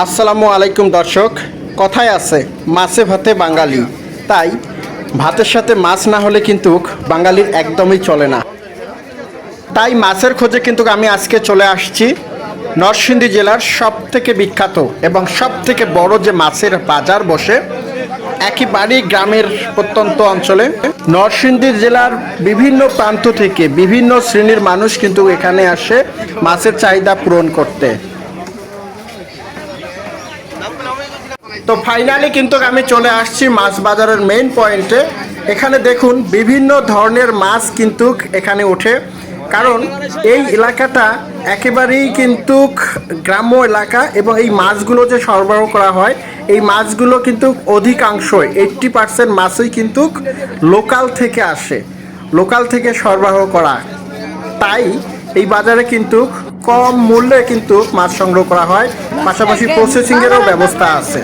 আসসালামু আলাইকুম দর্শক। কথায় আছে মাছে ভাতে বাঙালি, তাই ভাতের সাথে মাছ না হলে কিন্তু বাঙালির একদমই চলে না। তাই মাছের খোঁজে কিন্তু আমি আজকে চলে আসছি নরসিংদী জেলার সবথেকে বিখ্যাত এবং সবথেকে বড় যে মাছের বাজার বসে একেবারেই গ্রামের প্রত্যন্ত অঞ্চলে। নরসিংদী জেলার বিভিন্ন প্রান্ত থেকে বিভিন্ন শ্রেণীর মানুষ কিন্তু এখানে আসে মাছের চাহিদা পূরণ করতে। তো ফাইনালি কিন্তু আমি চলে আসছি মাছ বাজারের মেইন পয়েন্টে। এখানে দেখুন বিভিন্ন ধরনের মাছ কিন্তু এখানে ওঠে, কারণ এই এলাকাটা একেবারেই কিন্তু গ্রাম্য এলাকা এবং এই মাছগুলো যে সরবরাহ করা হয় এই মাছগুলো কিন্তু অধিকাংশই 80% মাছই কিন্তু লোকাল থেকে আসে, লোকাল থেকে সরবরাহ করা। তাই এই বাজারে কিন্তু কম মূল্যে কিন্তু মাছ সংগ্রহ করা হয়, পাশাপাশি প্রসেসিংয়েরও ব্যবস্থা আছে।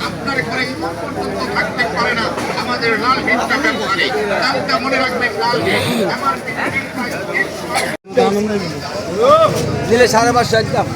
আপনার ঘরে থাকতে পারে না আমাদের লাল হিটটা ব্যবহারে দামটা মনে রাখবেন। লাল হিট আমার দিলে 550 একদম।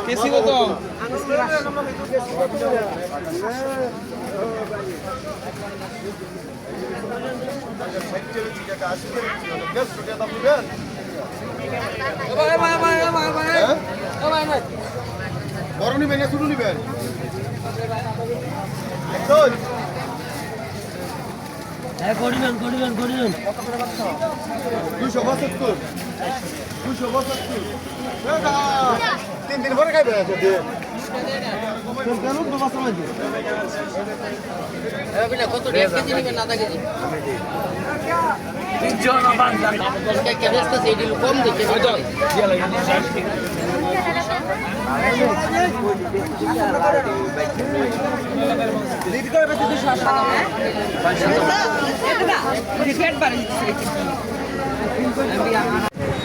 কেসি কত? বড় নিবেন না ছোট নিবেন? 3 দিন পরে খাইবে কত কেজি নেবেন? আধা কেজি কম দেখে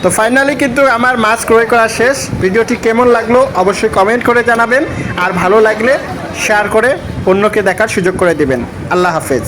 তো ফাইনালি কিন্তু আমার মাছ ক্রয় করা শেষ। ভিডিওটি কেমন লাগলো অবশ্যই কমেন্ট করে জানাবেন, আর ভালো লাগলে শেয়ার করে অন্যকে দেখার সুযোগ করে দিবেন। আল্লাহ হাফেজ।